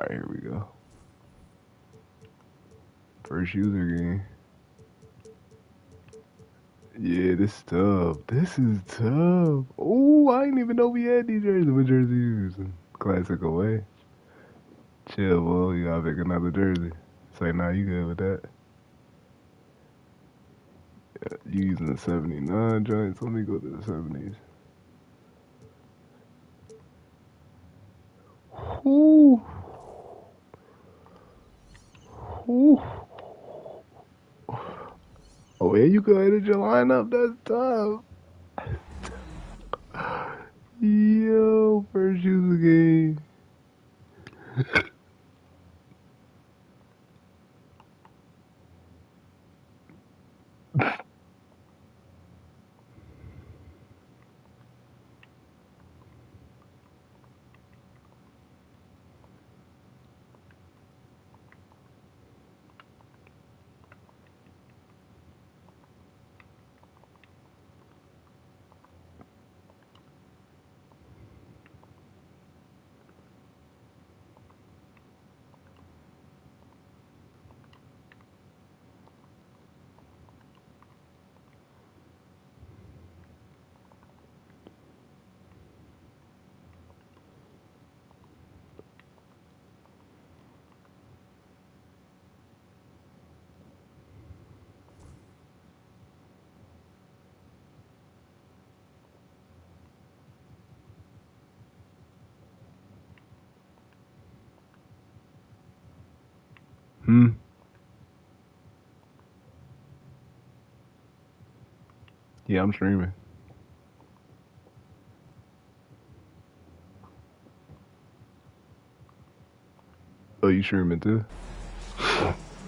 Alright, here we go. First user game. Yeah, this is tough. This is tough. Oh, I didn't even know we had these jerseys. What jersey you using? Classic away. Chill, boy. You gotta pick another jersey. Say, nah, you good with that? Yeah, you using the 79 joints? Let me go to the 70s. Ooh. Ooh. Oh, yeah, you go edit your lineup. That's tough. Yo, first user game. Hmm. Yeah, I'm streaming. Oh, you streaming too?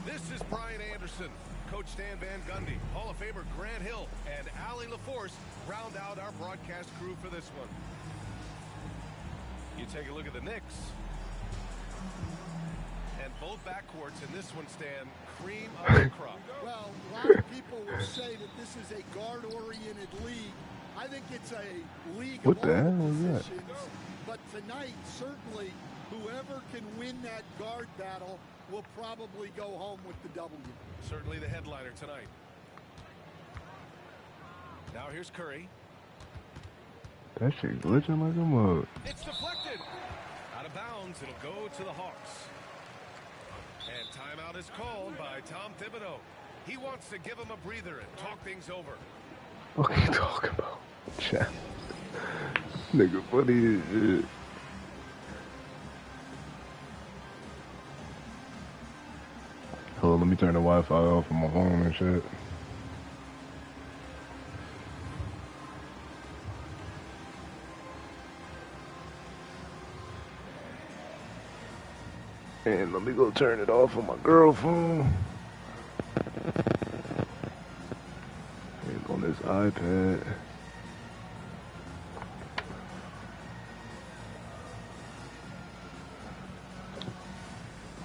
This is Brian Anderson. Coach Stan Van Gundy, Hall of Famer Grant Hill, and Allie LaForce round out our broadcast crew for this one. You take a look at the Knicks. And both backcourts in this one, Stan, cream of the crop. Well, a lot of people will say that this is a guard-oriented league. I think it's a league What of the all hell was that? positions. But tonight, certainly, whoever can win that guard battle will probably go home with the W. Certainly the headliner tonight. Now here's Curry. That shit glitching like a mug. It's deflected. Out of bounds, it'll go to the Hawks. And timeout is called by Tom Thibodeau. He wants to give him a breather and talk things over. What are you talking about? Chat. Nigga funny as shit. Hold on, let me turn the Wi-Fi off on my phone and shit. And let me go turn it off on my girl phone. And on this iPad.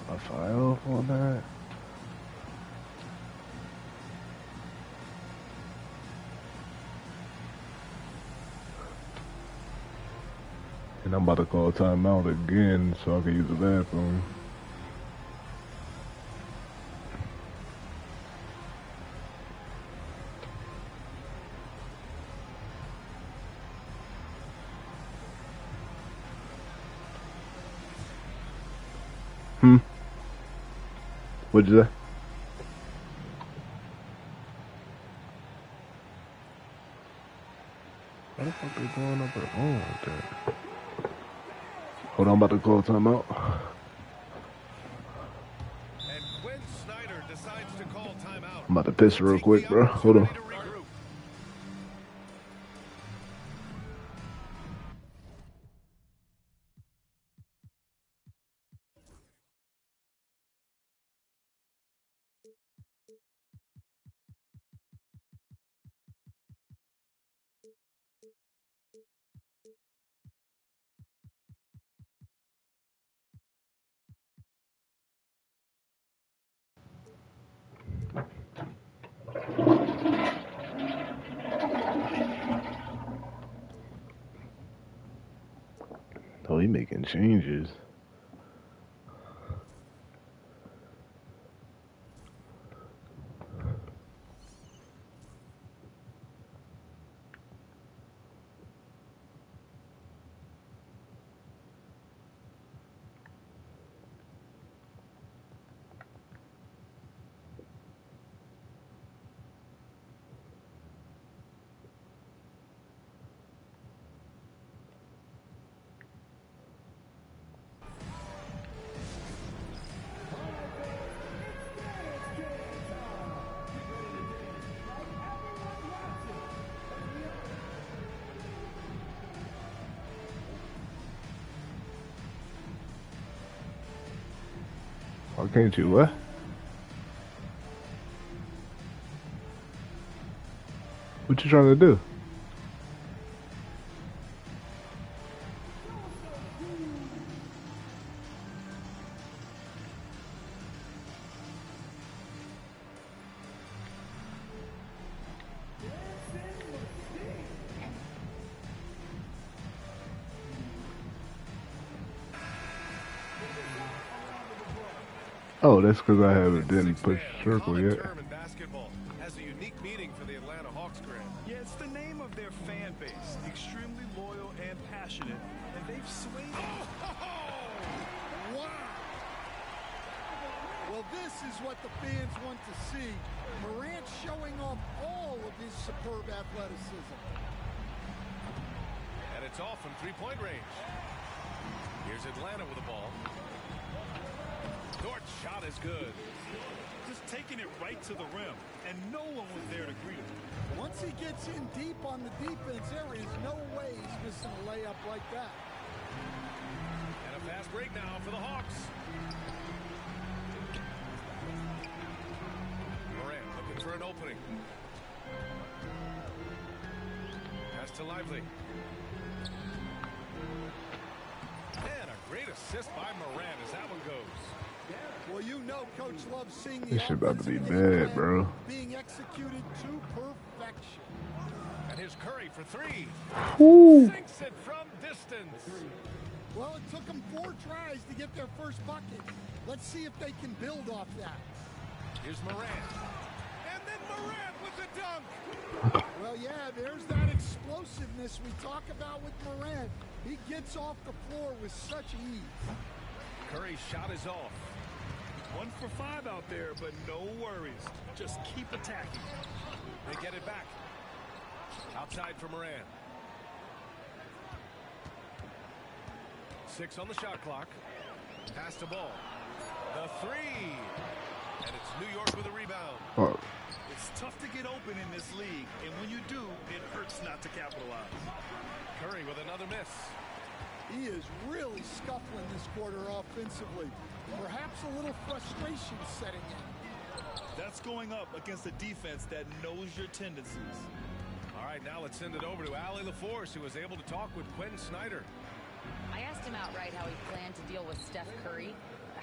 Wi-Fi off on that. And I'm about to call timeout again so I can use the bathroom. What'd you say? Why the fuck they going up her phone like that? Hold on, I'm about to call timeout. And when Snyder decides to call timeout, I'm about to piss real quick, bro. Hold on. Oh, he making changes. Why can't you? What? What you trying to do? Oh, that's because I haven't didn't push circle yet. Term in basketball has a unique meaning for the Atlanta Hawks, Grant. Yeah, it's the name of their fan base. Extremely loyal and passionate, and they've swayed. Wow! Well, this is what the fans want to see. Morant showing off all of his superb athleticism. And it's off from three-point range. Here's Atlanta with the ball. Dort's shot is good. Just taking it right to the rim, and no one was there to greet him. Once he gets in deep on the defense, there is no way he's missing a layup like that. And a fast break now for the Hawks. Morant looking for an opening. Pass to Lively. And a great assist by Morant as that one goes. Well, you know Coach loves seeing the This shit about to be offensive bad, bro. being executed to perfection. And here's Curry for three. Woo! Sinks it from distance. Well, it took them 4 tries to get their first bucket. Let's see if they can build off that. Here's Morant. And then Morant with the dunk. Well, yeah, there's that explosiveness we talk about with Morant. He gets off the floor with such ease. Curry's shot is off. 1 for 5 out there, but no worries. Just keep attacking. They get it back. Outside for Morant. 6 on the shot clock. Pass the ball. The three. And it's New York with a rebound. Fuck. It's tough to get open in this league, and when you do, it hurts not to capitalize. Curry with another miss. He is really scuffling this quarter offensively. Perhaps a little frustration setting in. That's going up against a defense that knows your tendencies. All right, now let's send it over to Allie LaForce, who was able to talk with Quentin Snyder. I asked him outright how he planned to deal with Steph Curry.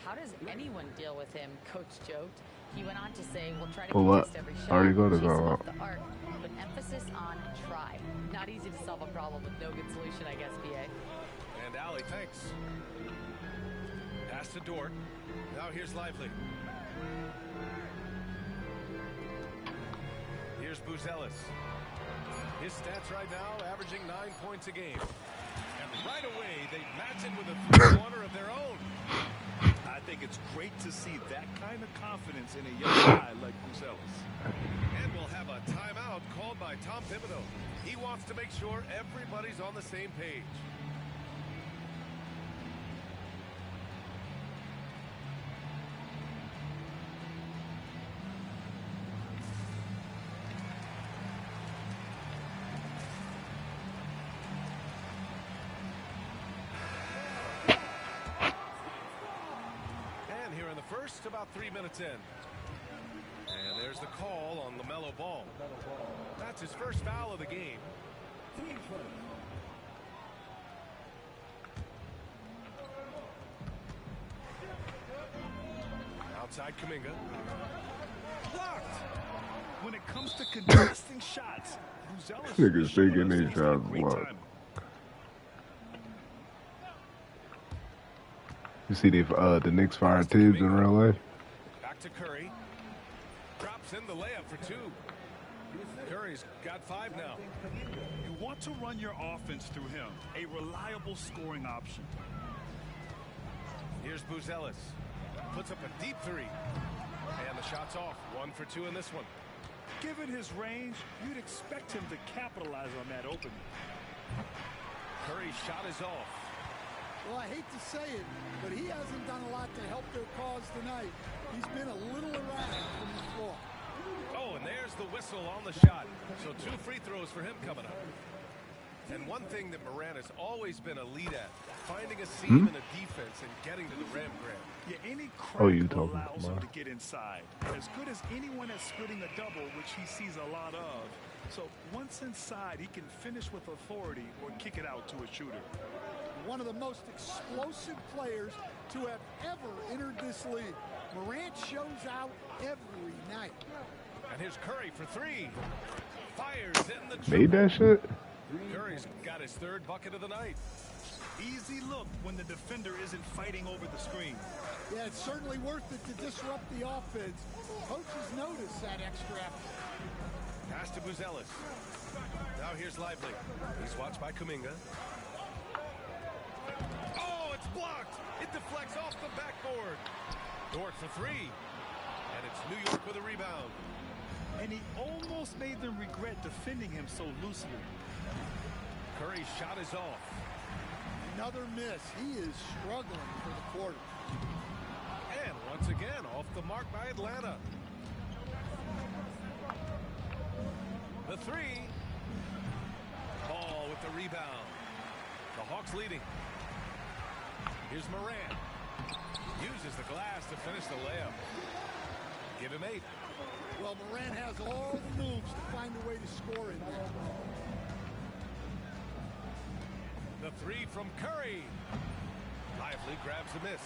How does anyone deal with him? Coach joked. He went on to say, we'll try to contest every shot. Already go to chase go him out. off the arc, but emphasis on try. Not easy to solve a problem with no good solution, I guess, BA. And Allie, thanks. Pass to Dort. Now here's Lively. Here's Buzelis. His stats right now averaging 9 points a game. And right away, they match it with a three-pointer of their own. I think it's great to see that kind of confidence in a young guy like Buzelis. And we'll have a timeout called by Tom Thibodeau. He wants to make sure everybody's on the same page. And here in the first, about 3 minutes in. And there's the call on LaMelo Ball. That's his first foul of the game. Outside Kuminga. Blocked. When it comes to contesting shots, Buzelis Niggas thinking they he's got a shots great blocked. timing. You see the Knicks fired Tibbs in real life? Back to Curry. Drops in the layup for 2. Curry's got 5 now. You want to run your offense through him, a reliable scoring option. Here's Buzelis. Puts up a deep 3. And the shot's off. 1 for 2 in this one. Given his range, you'd expect him to capitalize on that opening. Curry's shot is off. Well, I hate to say it, but he hasn't done a lot to help their cause tonight. He's been a little erratic from the floor. Oh, and there's the whistle on the shot. So 2 free throws for him coming up. And one thing that Morant has always been elite at, finding a seam in a defense and getting to the rim, Grant. Yeah, any Oh, crack you talking allows him about? to get inside. As good as anyone at splitting a double, which he sees a lot of. So once inside, he can finish with authority or kick it out to a shooter. One of the most explosive players to have ever entered this league. Morant shows out every night. And here's Curry for three. Fires in the triple. Made that shit? Curry's got his third bucket of the night. Easy look when the defender isn't fighting over the screen. Yeah, it's certainly worth it to disrupt the offense. Coaches notice that extra effort. Pass to Buzelis. Now here's Lively. He's watched by Kuminga. Oh, it's blocked. It deflects off the backboard. Dort for three. And it's New York with a rebound. And he almost made them regret defending him so loosely. Curry's shot is off. Another miss. He is struggling for the quarter. And once again, off the mark by Atlanta. The three. Ball with the rebound. The Hawks leading. Here's Morant. Uses the glass to finish the layup. Give him 8. Well, Morant has all the moves to find a way to score in there. The three from Curry. Lively grabs the miss.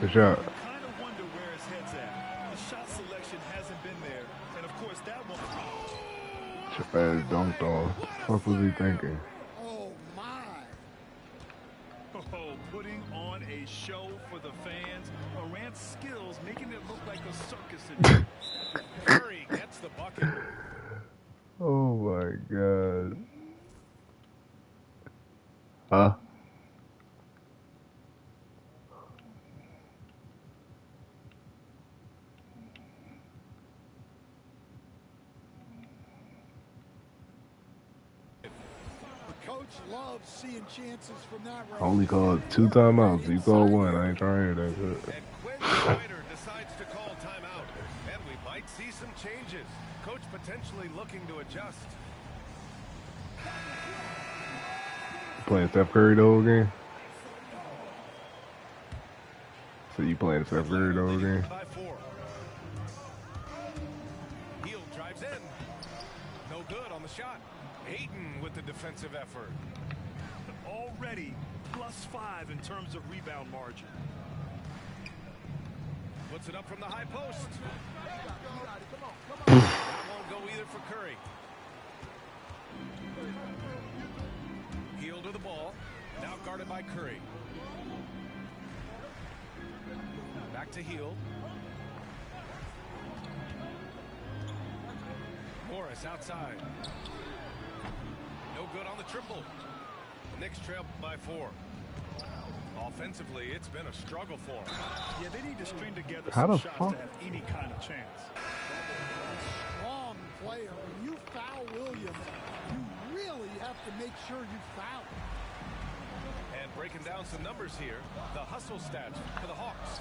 Good shot. Kind of wonder where his head's at. The shot selection hasn't been there. And of course, that one. Chappelle dunked off. What was he thinking? Oh, my. Oh, putting on a show for the fans. Morant's skills making it look like a circus in here. Curry gets the bucket. Oh my god. Huh? The coach loves seeing chances from that range. I only called 2 timeouts. You called 1. I ain't trying to hear that shit. And Quinn Snyder decides to call timeout. And we might see some changes. Coach potentially looking to adjust. Playing Steph Curry the whole game? So you playing Steph Curry the whole game? By 4. Heel drives in. No good on the shot. Ayton with the defensive effort. Already +5 in terms of rebound margin. Puts it up from the high post. That won't go either for Curry. Heel to the ball. Now guarded by Curry. Back to Heel. Morris outside. No good on the triple. Knicks trail by 4. Offensively, it's been a struggle for them. Yeah, they need to string together How some the shots fuck? to have any kind of chance. Strong player. When you foul Williams, you really have to make sure you foul him. And breaking down some numbers here, the hustle stats for the Hawks.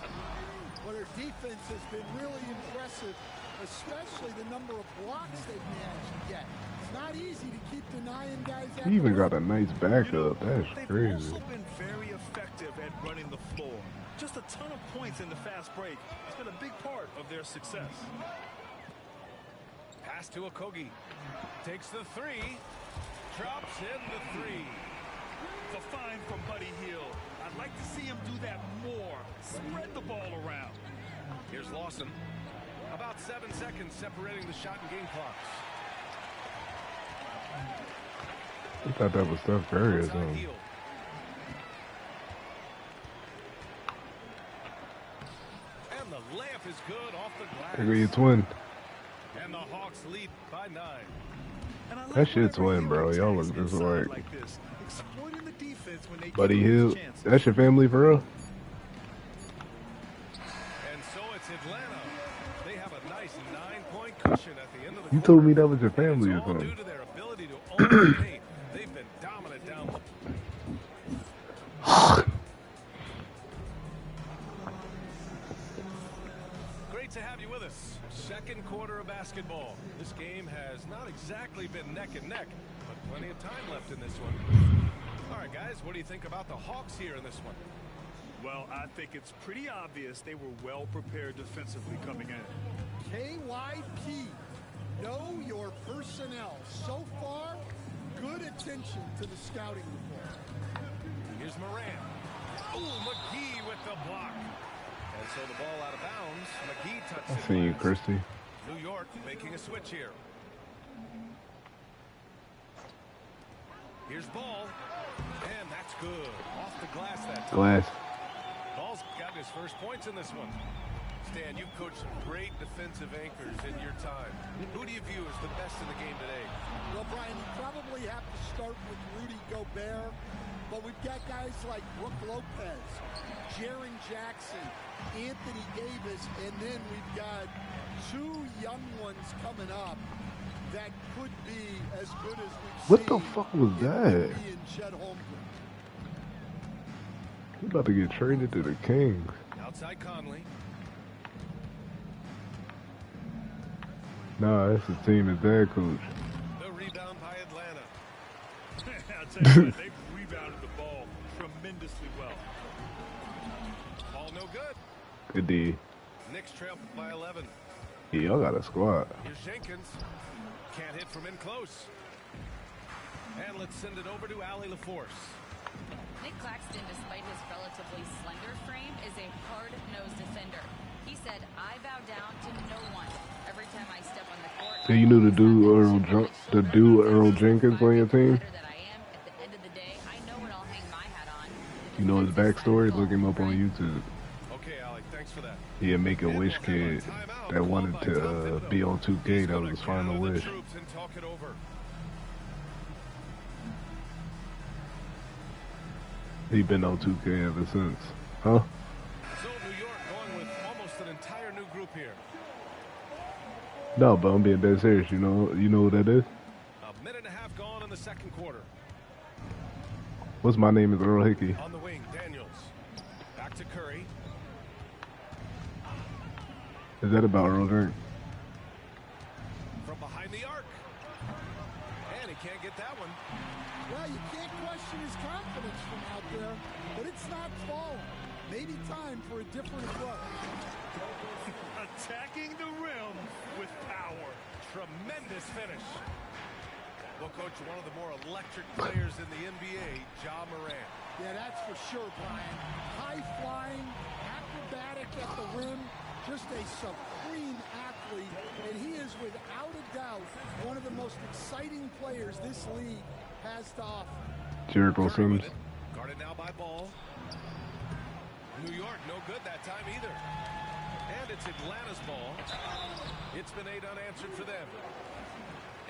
Well, their defense has been really impressive, especially the number of blocks they've managed to get. It's not easy to keep denying guys that. He even got a nice backup. That's They've crazy. also been very effective at running the floor. Just a ton of points in the fast break. It's been a big part of their success. Pass to Okogie. Takes the 3. Drops in the 3. The find from Buddy Hield. I'd like to see him do that more. Spread the ball around. Here's Lawson. About 7 seconds separating the shot and game clocks. I thought that was Steph Curry or Outside something. Hield. And the layup is good off the glass. There go your twin. And the Hawks lead by 9. And I like That shit's whenever win, bro. Hield Y'all attacks look just inside like this, exploiting the defense when they Buddy give him Hield. his chances. That's your family for real? And so it's Atlanta. They have a nice 9-point cushion at the end of the You quarter. told me that was your family or It's all due something. to their ability to own the paint. They've been dominant down low. Great to have you with us. Second quarter of basketball. This game has not exactly been neck and neck, but plenty of time left in this one. All right, guys, what do you think about the Hawks here in this one? Well, I think it's pretty obvious they were well prepared defensively coming in. KYP, know your personnel. So far, good attention to the scouting report. Here's Moran. Oh, McGee with the block. And so the ball out of bounds. McGee touched it. I seen you, Christy. New York making a switch here. Here's Ball. And that's good. Off the glass that time. Glass. Ball's got his first points in this one. Stan, you've coached some great defensive anchors in your time. Who do you view as the best in the game today? Well, Brian, you probably have to start with Rudy Gobert, but we've got guys like Brook Lopez, Jaren Jackson, Anthony Davis, and then we've got two young ones coming up that could be as good as we've What seen. the fuck was that? He about to get traded to the Kings. Outside Conley. Nah, that's the team his dad coach. The rebound by Atlanta. I'll tell you what, they've rebounded the ball tremendously well. Ball no good. Good D. Knicks trail by 11. Yeah, y'all got a squad. Here's Jenkins. Can't hit from in close. And let's send it over to Allie LaForce. Nick Claxton, despite his relatively slender frame, is a hard-nosed defender. He said, I bow down to no one. Every time I step on the court, So you knew the dude Earl Jenkins on your team? You know his backstory? Look him up on YouTube. Okay, Allie, thanks for that. He a Make-A-Wish kid that wanted to be on 2K. That was his final wish. He been on 2K ever since. Huh? So New York going with almost an entire new group here. No, but I'm being dead serious. You know what that is? A minute and a half gone in the second quarter. What's my name is Earl Hickey. On the wing, Daniels. Back to Curry. Is that about Earl Drink? From behind the arc. And he can't get that one. Well, you can't question his confidence from out there, but it's not falling. Maybe time for a different approach. Attacking the rim with power. Tremendous finish. Well, Coach, one of the more electric players in the NBA, Ja Morant. Yeah, that's for sure, Brian. High-flying, acrobatic at the rim, just a supreme athlete, and he is without a doubt one of the most exciting players this league has to offer. Jericho Sims. Guarded now by Ball. New York, no good that time either. And it's Atlanta's ball. It's been 8 unanswered for them.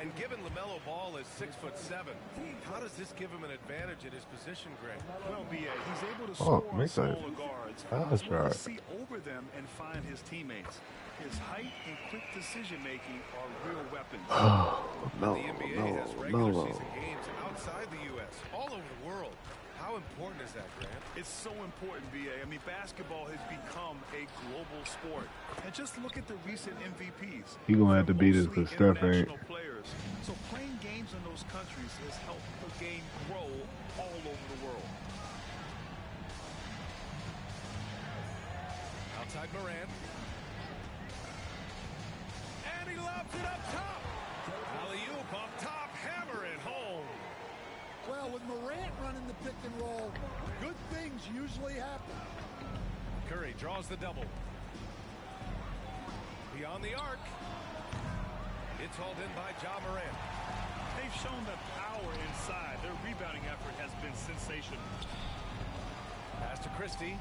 And given LaMelo Ball is 6'7", how does this give him an advantage in his position, Greg? Well, B.A., he's able to score on smaller guards, as well as see over them and find his teammates. His height and quick decision-making are real weapons. The NBA has regular season games outside the U.S., all over the world. How important is that, Grant? It's so important, B.A. I mean, basketball has become a global sport. And just look at the recent MVPs. He gonna have to beat us because Steph ain't. Players. So playing games in those countries has helped the game grow all over the world. Outside Moran. And he lobs it up top. Alley-oop up top, hammer it home. Well, with Morant running the pick and roll, good things usually happen. Curry draws the double. Beyond the arc. It's hauled in by Ja Morant. They've shown the power inside. Their rebounding effort has been sensational. Pass to Christie.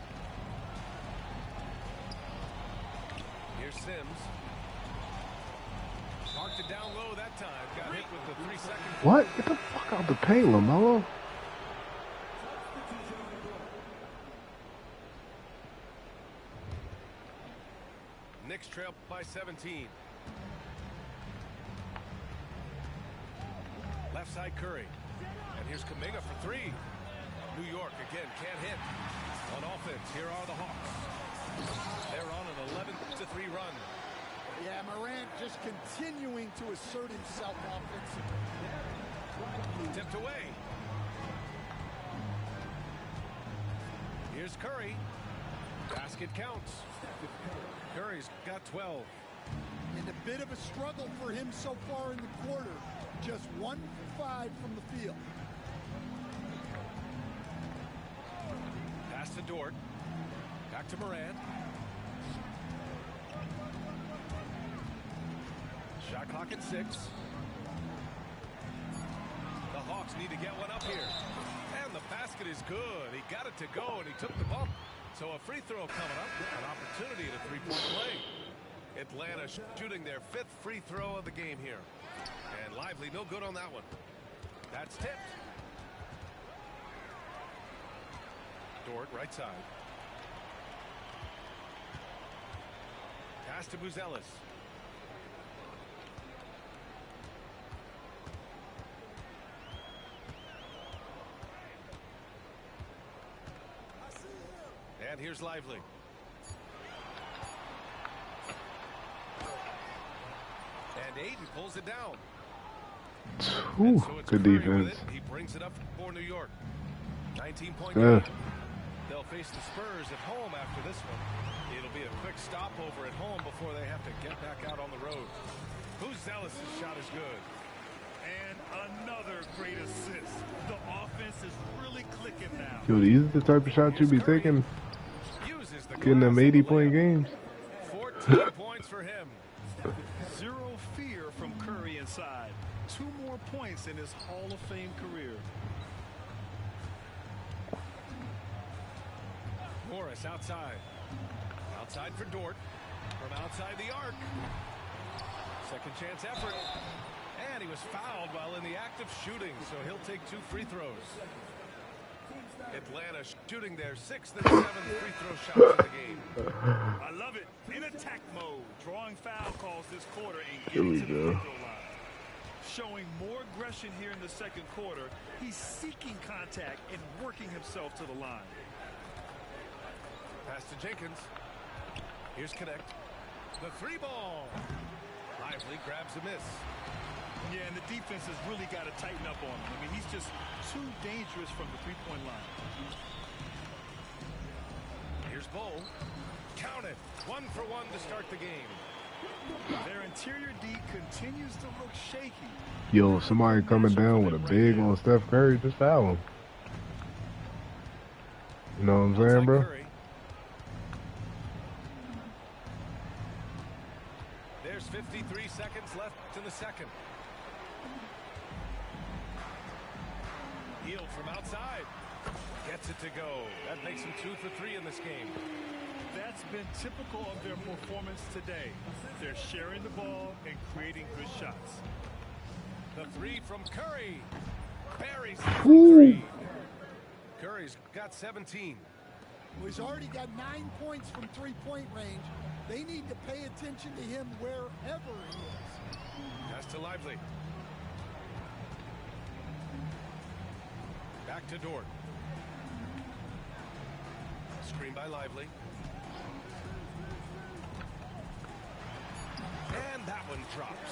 Here's Sims. Marked it down low that time. Got hit with the 3-second. What? Get the fuck out the paint, LaMelo. Knicks trail by 17. Left side Curry. And here's Kuminga for 3. New York again can't hit. On offense, here are the Hawks. They're on an 11-3 run. Yeah, Morant just continuing to assert himself offensively. Tipped away. Here's Curry. Basket counts. Curry's got 12. And a bit of a struggle for him so far in the quarter. Just 1 for 5 from the field. Pass to Dort. Back to Morant. Shot clock at 6. The Hawks need to get one up here. And the basket is good. He got it to go, and he took the bump. So a free throw coming up. An opportunity at a three-point play. Atlanta shooting their 5th free throw of the game here. And Lively, no good on that one. That's tipped. Dort, right side. Pass to Buzelis. And here's Lively. And Aiden pulls it down. Ooh, So it's good Curry defense. with it. He brings it up for New York. 19-point Yeah. game. They'll face the Spurs at home after this one. It'll be a quick stopover at home before they have to get back out on the road. Buzelis' shot is good. And another great assist. The offense is really clicking now. Yo, these are the type of shots you be taking, Uses the getting them glass on the 80-point layup. games. 14 points for him. Zero fear from Curry inside. 2 more points in his Hall of Fame career. Morris outside. Outside for Dort. From outside the arc. Second chance effort. And he was fouled while in the act of shooting, so he'll take 2 free throws. Atlanta shooting their 6th and 7th free throw shots of the game. I love it. In attack mode, drawing foul calls this quarter and Here we getting to the go. free throw line. Showing more aggression here in the second quarter. He's seeking contact and working himself to the line. Pass to Jenkins. Here's Connect. The 3 ball. Lively grabs a miss. Yeah, and the defense has really got to tighten up on him. I mean, he's just too dangerous from the three-point line. Here's Bull. Count it. 1 for 1 to start the game. Their interior D continues to look shaky. Yo, somebody coming down with a big on Steph Curry, just foul him. You know what I'm saying, Outside bro? Curry. There's 53 seconds left in the second. Healed from outside. Gets it to go. That makes him 2 for 3 in this game. That's been typical of their performance today. They're sharing the ball and creating good shots. The 3 from Curry. Buries the 3. Curry's got 17. Well, he's already got 9 points from three-point range. They need to pay attention to him wherever he is. Pass to Lively. Back to Dort. Screen by Lively. And that one drops.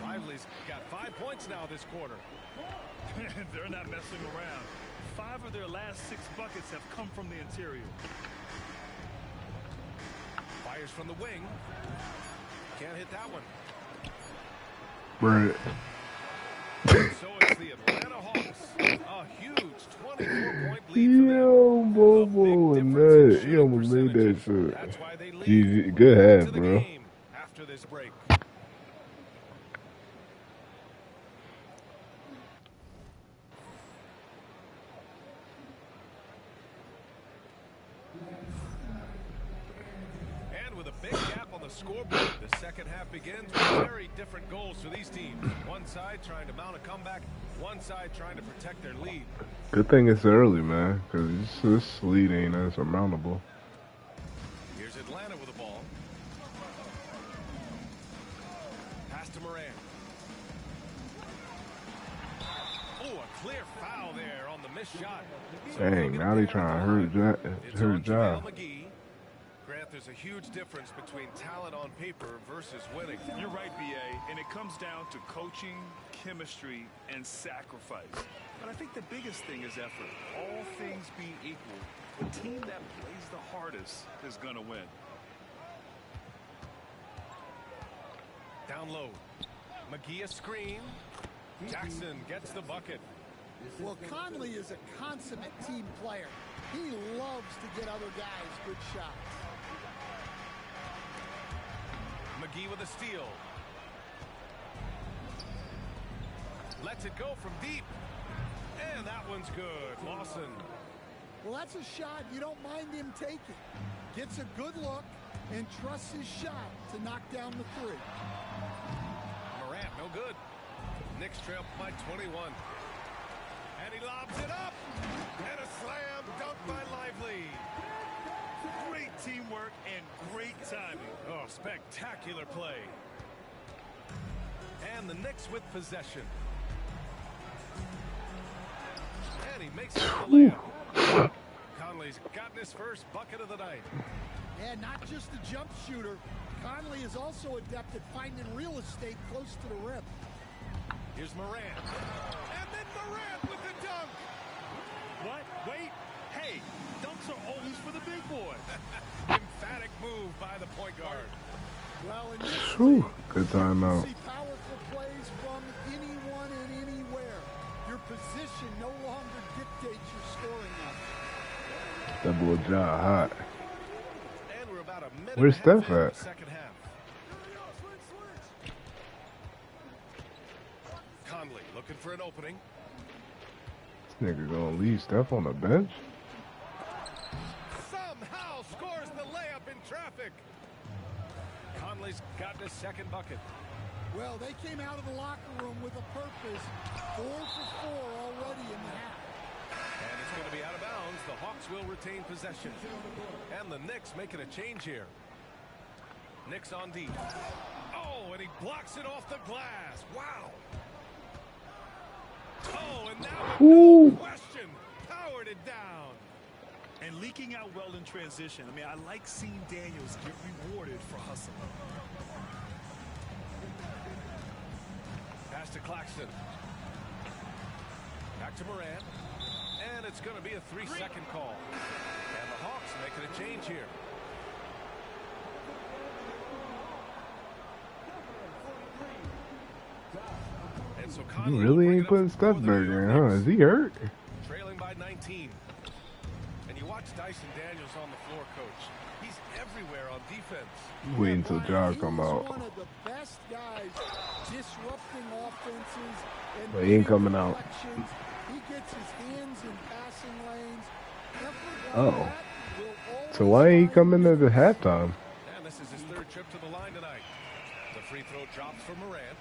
Lively's got 5 points now this quarter. They're not messing around. 5 of their last 6 buckets have come from the interior. Fires from the wing. Can't hit that one. Right. So it's the Atlanta Hawks. A huge 24-point lead for them. Yo, Bobo and that. He almost made that shit. That's why they lead GG. Good half, to the bro. game after this break. And with a big gap on the scoreboard, the second half begins with very different goals for these teams. One side trying to mount a comeback, one side trying to protect their lead. Good thing it's early, man, because this lead ain't insurmountable. Here's Atlanta with the ball. Pass to Morant. Oh, a clear foul there on the missed shot. So Dang, now they trying to it's hurt on Ja. JaVale McGee. Grant, there's a huge difference between talent on paper versus winning. You're right, B.A., and it comes down to coaching, chemistry, and sacrifice. But I think the biggest thing is effort. All things being equal, The team that plays the hardest is going to win. Down low. McGee a screen. Jackson gets the bucket. Well, Conley is a consummate team player. He loves to get other guys good shots. McGee with a steal. Lets it go from deep. And that one's good. Lawson. Well, that's a shot you don't mind him taking. Gets a good look and trusts his shot to knock down the three. Morant, no good. Knicks trail by 21. And he lobs it up. And a slam dunk by Lively. Great teamwork and great timing. Oh, spectacular play. And the Knicks with possession. And he makes it the layup. Conley's gotten his first bucket of the night. And not just a jump shooter, Conley is also adept at finding real estate close to the rim. Here's Morant. And then Morant with the dunk. What? Wait. Hey, dunks are always for the big boy. Emphatic move by the point guard. Well, in this Whew, league, good you timeout. see powerful plays from anyone and anywhere. Your position no longer dictates your scoring effort. That boy Ja hot. And we're about a minute Where's and a half Steph in the at? second half. Conley looking for an opening. This nigga gonna leave Steph on the bench? Somehow scores the layup in traffic. Conley's gotten his second bucket. Well, they came out of the locker room with a purpose. 4 for 4 already in the half. And it's going to be out of bounds. The Hawks will retain possession. And the Knicks making a change here. Knicks on deep. Oh, and he blocks it off the glass. Wow. Oh, and now with no question, powered it down. And leaking out well in transition. I mean, I like seeing Daniels get rewarded for hustling. Pass to Claxton. Back to Morant. And it's going to be a 3-second call. And the Hawks making a change here. And so You Conley really will bring ain't it putting up Steph for the back New York in, huh? Knicks. Is he hurt? Trailing by 19. And you watch Dyson Daniels on the floor, coach. He's everywhere on defense. Wait until Ja come He's out. one of the best guys disrupting offenses and But he ain't making coming out. deflections. He gets his hands in passing lanes. Effort like Oh. that will So always why ain't he find coming you. to the halftime? And this is his third trip to the line tonight. The free throw drops for Morant.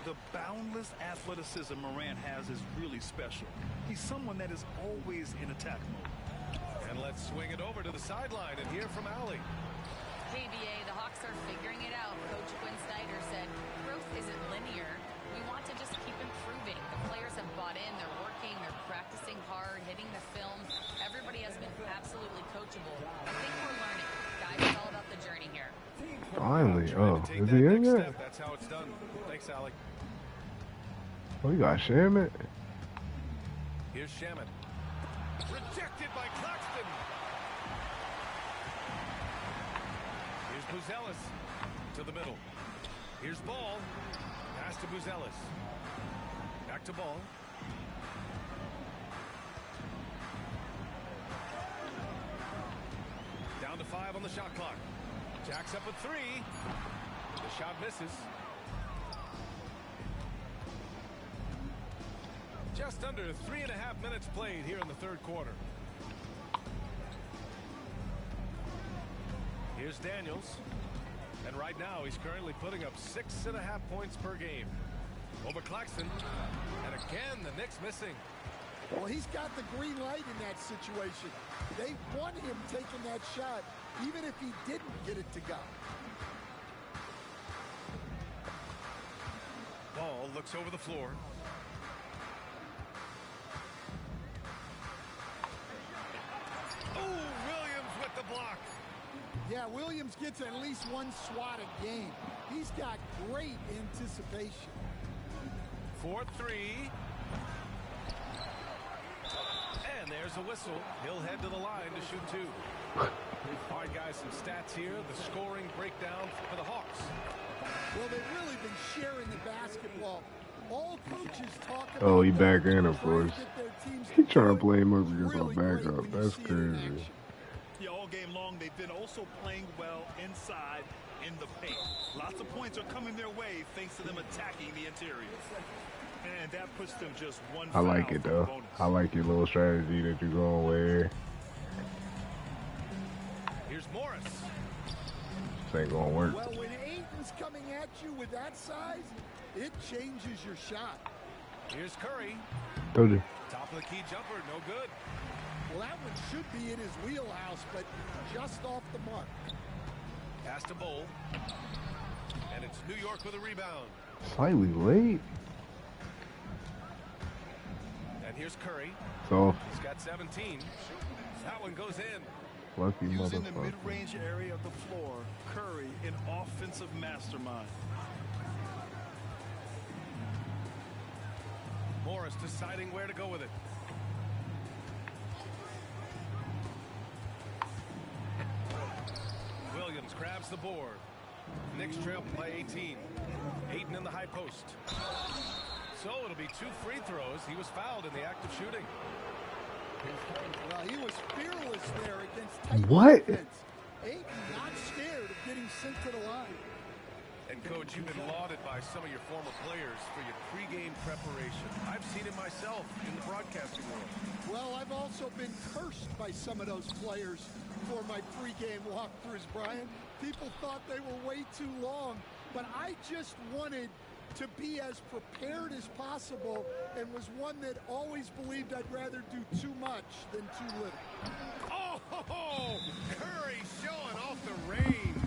The boundless athleticism Morant has is really special. He's someone that is always in attack mode. And let's swing it over to the sideline and hear from Allie. Hey, BA, the Hawks are figuring it out. Coach Quinn Snyder said, growth isn't linear. We want to just keep improving. The players have bought in. They're working. They're practicing hard, hitting the film. Everybody has been absolutely coachable. I think we're learning. Guys, it's all about the journey here. Finally. Trying Oh, to take is that he in next yet? step. That's how it's done. Thanks, Allie. Oh, you got Shamit? Here's Shaman. Rejected by Claxton. Here's Buzelis to the middle. Here's Ball. Pass to Buzelis. Back to Ball. Down to 5 on the shot clock. Jacks up at 3. The shot misses. Just under 3.5 minutes played here in the third quarter. Here's Daniels. And right now he's currently putting up 6.5 points per game. Over Claxton. And again, the Knicks missing. Well, he's got the green light in that situation. They want him taking that shot, even if he didn't get it to go. Ball looks over the floor. Oh, Williams with the block. Yeah, Williams gets at least one swat a game. He's got great anticipation. 4-3. And there's a whistle. He'll head to the line to shoot two. All right, guys, some stats here. The scoring breakdown for the Hawks. Well, they've really been sharing the basketball. All coaches talk about. Oh, he back in, of course. He trying to play him up against our Really backup. That's crazy. Yeah, all game long, they've been also playing well inside in the paint. Lots of points are coming their way thanks to them attacking the interior. And that puts them just one I foul like it, from though. bonus. I like your little strategy that you're going with. Here's Morris. This ain't going to work. Well, when Ayton's coming at you with that size, it changes your shot. Here's Curry. Told you. Top of the key jumper, no good. Well, that one should be in his wheelhouse, but just off the mark. Pass to Bowl. And it's New York with a rebound. Slightly late. And here's Curry. So, He's got 17. That one goes in. lucky Using the motherfucker. mid-range area of the floor, Curry, an offensive mastermind. Morris deciding where to go with it. Williams grabs the board. Knicks trail by 18. Ayton in the high post. So it'll be 2 free throws. He was fouled in the act of shooting. Well, he was fearless there against tight What? defense. Ayton not scared of getting sent to the line. And, Coach, you've been lauded by some of your former players for your pregame preparation. I've seen it myself in the broadcasting world. Well, I've also been cursed by some of those players for my pregame walkthroughs, Brian. People thought they were way too long, but I just wanted to be as prepared as possible and was one that always believed I'd rather do too much than too little. Oh, Curry showing off the range.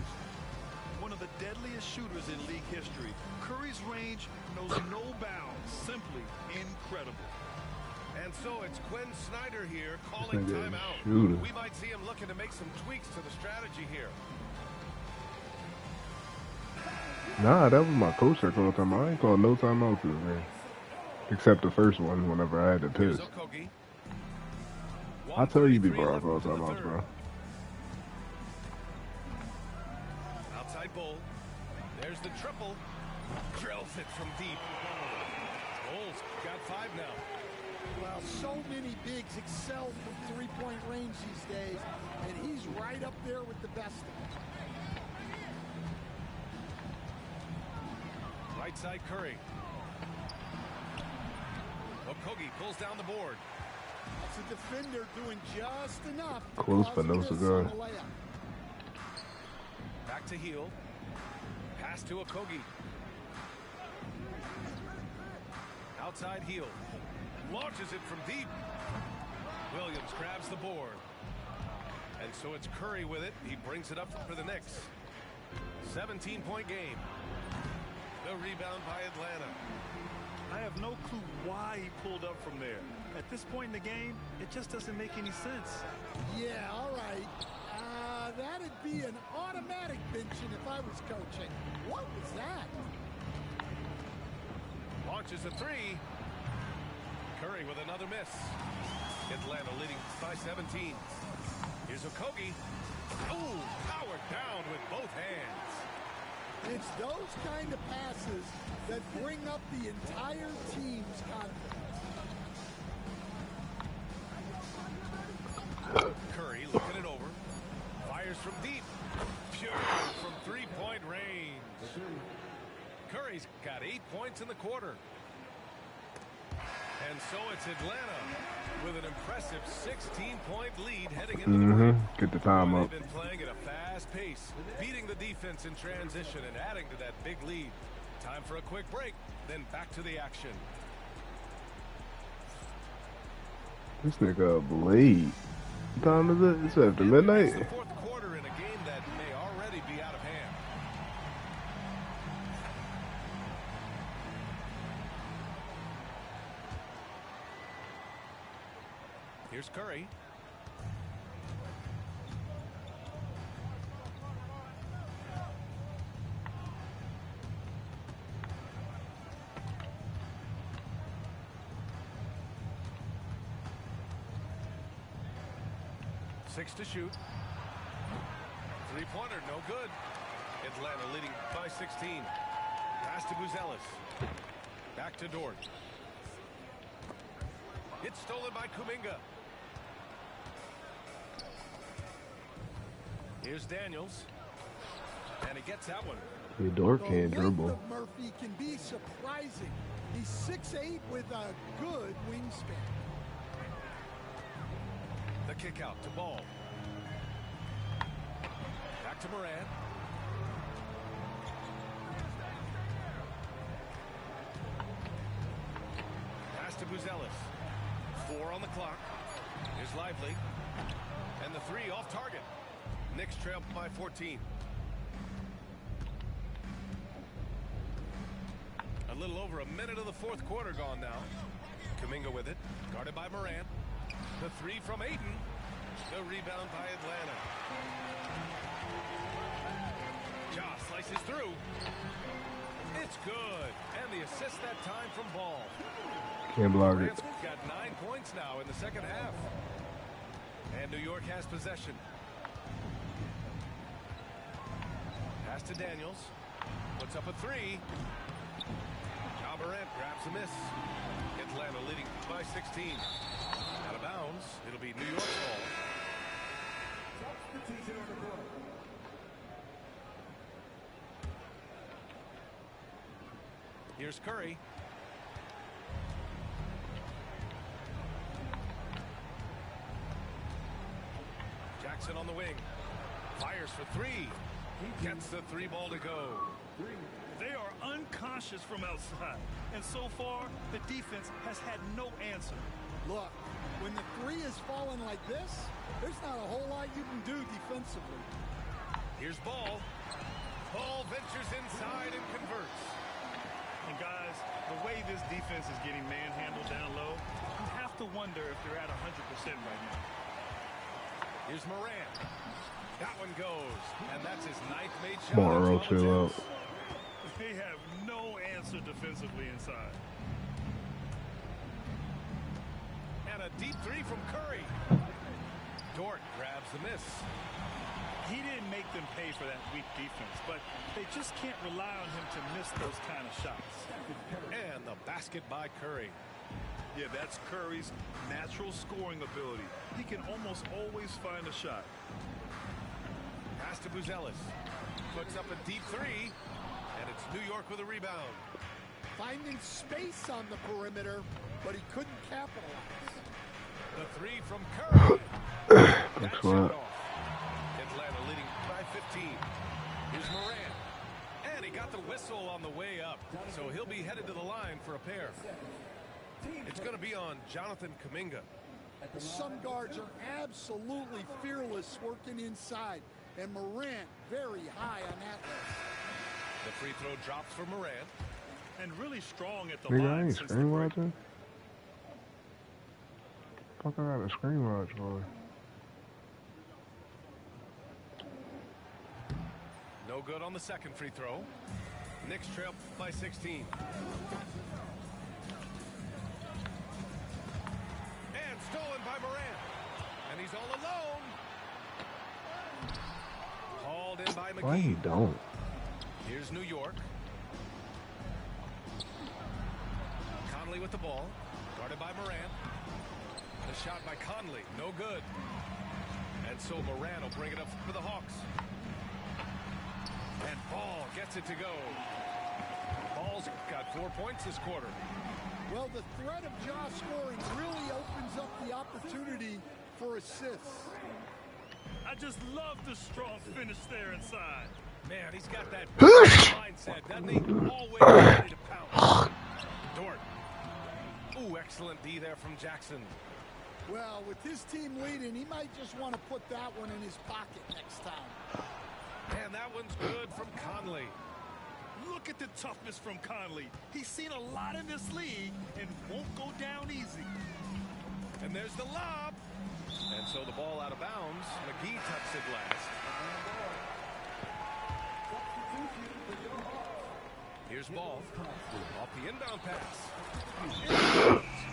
One of the deadliest shooters in league history. Curry's range knows no bounds. Simply incredible. And so it's Quinn Snyder here calling This nigga is timeout. shooter. We might see him looking to make some tweaks to the strategy here. Nah, that was my coach that called timeout. I ain't called no timeout to man. Except the first one whenever I had to Here's piss. Okogie. I tell you 1:33 before I left call into the timeouts, third. bro. Outside Bull. There's the triple. Drills it from deep. Bull's got 5 now. Well, so many bigs excel from three-point range these days, and he's right up there with the best of them. Right side Curry. Okogie pulls down the board. That's a defender doing just enough. to Close cause but a no miss on cigar. the layup. Back to heel. Pass to Okogie. Outside heel. Launches it from deep. Williams grabs the board. And so it's Curry with it. He brings it up for the Knicks. 17-point game. The rebound by Atlanta. I have no clue why he pulled up from there. At this point in the game, it just doesn't make any sense. Yeah, all right. That'd be an automatic benching if I was coaching. What was that? Launches a 3. Curry with another miss. Atlanta leading by 17. Here's Okogie. Oh, powered down with both hands. It's those kind of passes that bring up the entire team's confidence. Curry looking it over. Fires from deep. Pure from three-point range. Curry's got 8 points in the quarter. And so it's Atlanta with an impressive 16-point lead heading into the break. Get the time Boy, up. they've been playing at a fast pace, beating the defense in transition and adding to that big lead. Time for a quick break, then back to the action. This nigga up late. What time is it? It's after It's midnight. the fourth quarter in a game that may already be out of hand. Here's Curry. 6 to shoot. Three-pointer, no good. Atlanta leading by 16. Pass to Buzelis. Back to Dort. It's stolen by Kuminga. Here's Daniels. And he gets that one. Yeah, Dort can't The length dribble. of Murphy can be surprising. He's 6'8" with a good wingspan. The kick out to Ball. Back to Moran. Pass to Buzelis. 4 on the clock. Here's Lively. And the 3 off target. Knicks trail by 14. A little over a minute of the fourth quarter gone now. Kuminga with it. Guarded by Moran. The 3 from Ayton. The rebound by Atlanta. Ja slices through. It's good. And the assist that time from Ball. Can't block it. Morant's got 9 points now in the second half. And New York has possession. Pass to Daniels. Puts up a 3. Ja Morant grabs a miss. Atlanta leading by 16. Out of bounds. It'll be New York's ball. Here's Curry. Jackson on the wing. Fires for 3. Gets the 3 ball to go. They are unconscious from outside, and so far, the defense has had no answer. Look, when the 3 is falling like this, there's not a whole lot you can do defensively. Here's Ball. Ball ventures inside and converts. And guys, the way this defense is getting manhandled down low, you have to wonder if they're at 100% right now. Here's Moran. That one goes, and that's his 9th made shot. Come on, Earl, chill out. They have no answer defensively inside. And a deep 3 from Curry. Dort grabs the miss. He didn't make them pay for that weak defense, but they just can't rely on him to miss those kind of shots. And the basket by Curry. Yeah, that's Curry's natural scoring ability. He can almost always find a shot. Pass to Buzelis. Puts up a deep 3. And it's New York with a rebound. Finding space on the perimeter, but he couldn't capitalize. The 3 from Curry. That shot off. Atlanta leading by 15. Here's Moran. And he got the whistle on the way up. So he'll be headed to the line for a pair. It's going to be on Jonathan Kuminga. Some guards are absolutely fearless working inside, and Morant very high on that list. The free throw drops for Moran. And really strong at the Nigga, I line ain't since the screen break. watching. Fuck, I got a screen watch for. No good on the second free throw. Knicks trail by 16. And stolen by Moran. And he's all alone. Hauled in by McGee. Why he don't? Here's New York. Conley with the ball. Guarded by Moran. The shot by Conley. No good. And so Moran will bring it up for the Hawks. And Ball gets it to go. Ball's got 4 points this quarter. Well, the threat of Ja scoring really opens up the opportunity for assists. I just love the strong finish there inside. Man, he's got that mindset, doesn't he? Always ready to pounce. Dort. Ooh, excellent D there from Jackson. Well, with his team leading, he might just want to put that one in his pocket next time. And that one's good from Conley. Look at the toughness from Conley. He's seen a lot in this league and won't go down easy. And there's the lob. And so the ball out of bounds. McGee tucks it last. Here's Here's ball. Off the inbound pass.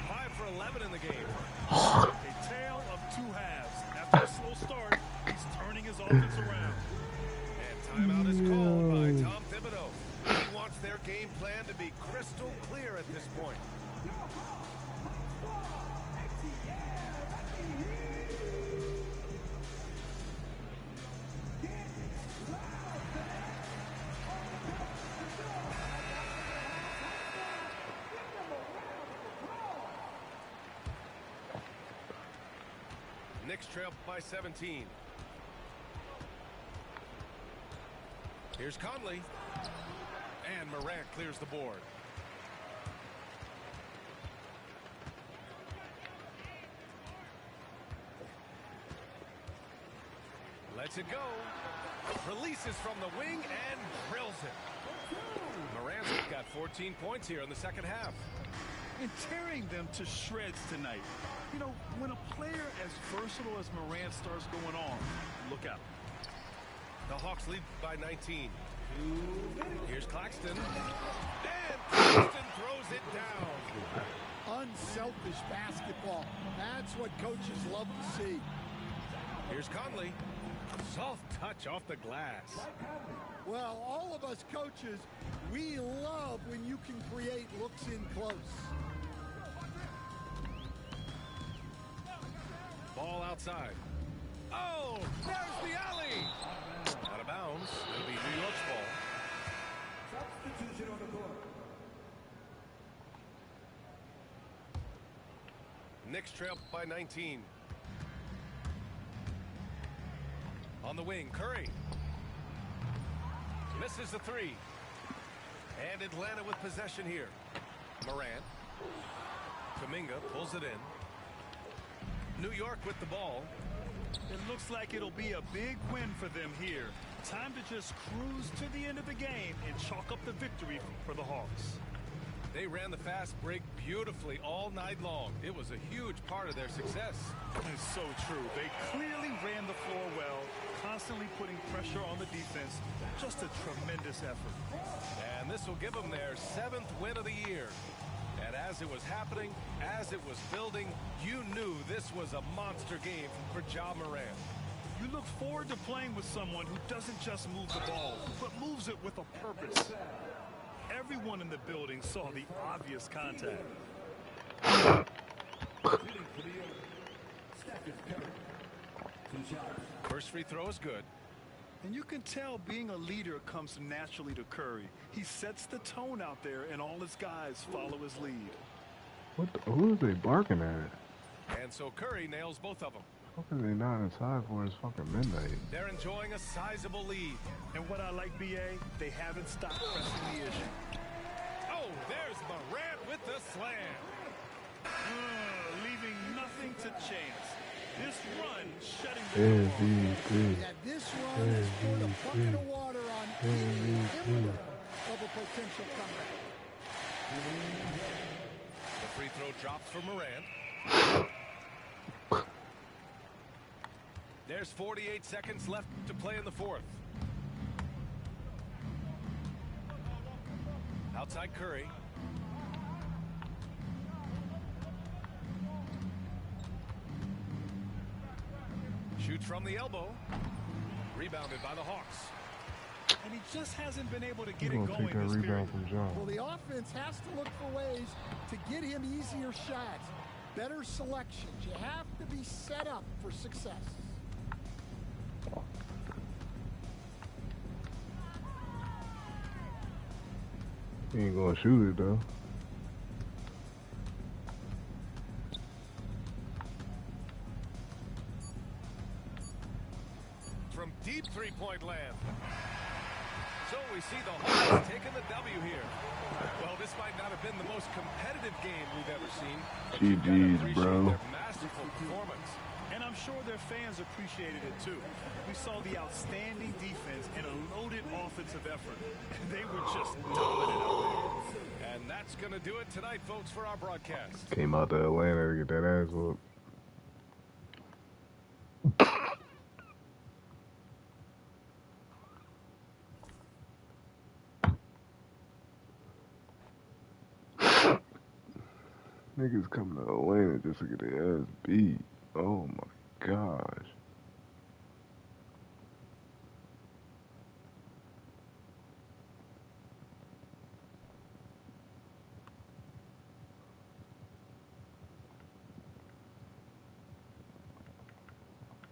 5 for 11 in the game. A tale of two halves. After a slow start, he's turning his offense around. And timeout is called by Tom Thibodeau. He wants their game plan to be crystal clear at this point. Knicks trail by 17. Here's Conley. And Morant clears the board. Lets it go. Releases from the wing and drills it. Morant's got 14 points here in the second half. And tearing them to shreds tonight. You know, when a player as versatile as Morant starts going on, look out. The Hawks lead by 19. Here's Claxton. And Claxton throws it down. Unselfish basketball. That's what coaches love to see. Here's Conley. Soft touch off the glass. Well, all of us coaches, we love when you can create looks in close. Ball outside. Oh, there's the alley. Out of bounds. It'll be New York's ball. Substitution on the court. Knicks trail by 19. On the wing, Curry. Misses the three. And Atlanta with possession here. Morant. Kuminga pulls it in. New York with the ball. It looks like it'll be a big win for them here. Time to just cruise to the end of the game and chalk up the victory for the Hawks. They ran the fast break beautifully all night long. It was a huge part of their success. It's so true. They clearly ran the floor well, constantly putting pressure on the defense. Just a tremendous effort. And this will give them their 7th win of the year. And as it was happening, as it was building, you knew this was a monster game for Ja Morant. You look forward to playing with someone who doesn't just move the ball, but moves it with a purpose. Everyone in the building saw the obvious contact. First free throw is good. And you can tell being a leader comes naturally to Curry. He sets the tone out there, and all his guys follow his lead. Who are they barking at? And so Curry nails both of them. How can they not inside for it's fucking midnight? They're enjoying a sizable lead. And what I like, BA, they haven't stopped pressing the issue. Oh, there's Morant with the slam. Leaving nothing to chance. This run shutting the door off. MVP. Yeah, this run has poured a bucket of water on any impetus of a potential comeback. The free throw drops for Morant. There's 48 seconds left to play in the fourth. Outside Curry. Shoots from the elbow. Rebounded by the Hawks. And he just hasn't been able to get He's it gonna going take that this period. rebound from John. Well, the offense has to look for ways to get him easier shots, better selections. You have to be set up for success. He ain't gonna shoot it though. From deep three-point land. So we see the Hawks taking the W here. Well, this might not have been the most competitive game we've ever seen. But you've got to GG's, appreciate bro. their masterful performance. And I'm sure their fans appreciated it too. We saw the outstanding defense and a loaded offensive effort. They were just dominant out there. And that's going to do it tonight, folks, for our broadcast. Came out to Atlanta to get that ass whooped. Niggas come to Atlanta just to get their ass beat. Oh my gosh.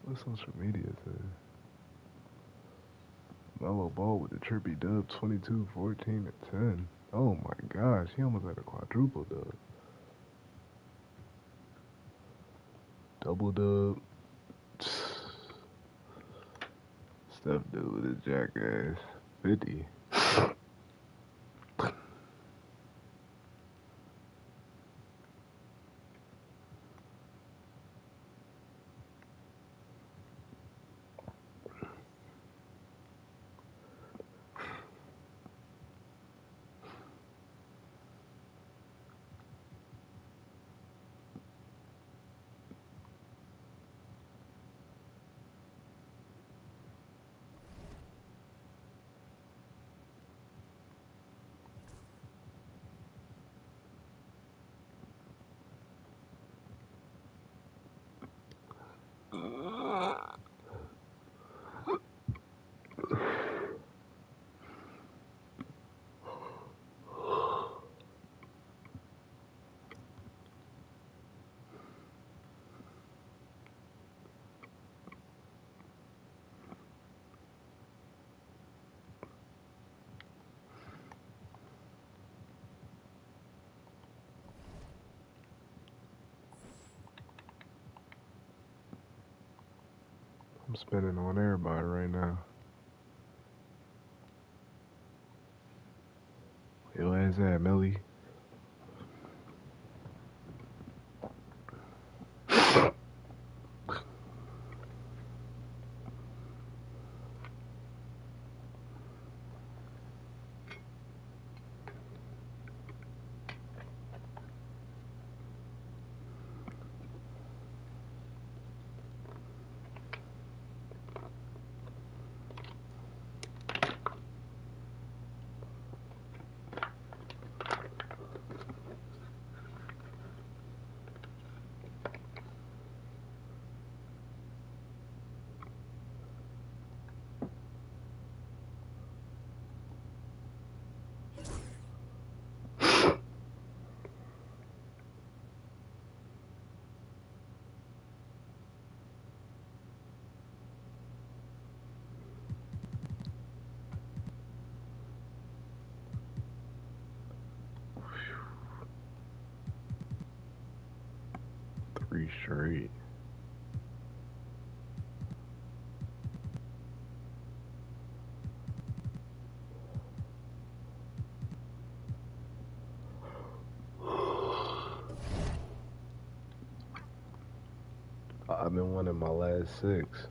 What social media says? Melo Ball with the trippy dub 22, 14, and 10. Oh my gosh, he almost had a quadruple dub. Double dub. Steph dude with his jackass. 50. I'm spinning on everybody right now. Yo, ass that, Millie. Three straight. I've been winning my last 6.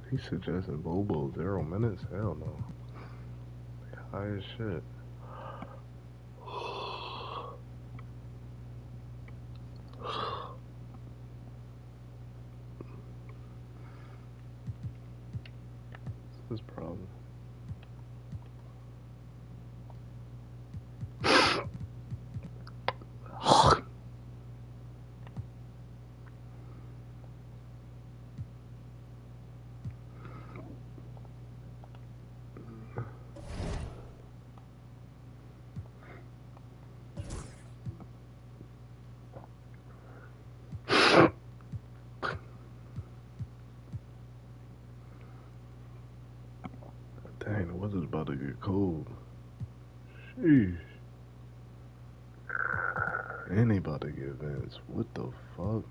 He's suggesting Bobo 0 minutes? Hell no. High as shit. What's his problem? Dang, the weather's about to get cold. Sheesh. And they about to get Vince. What the fuck?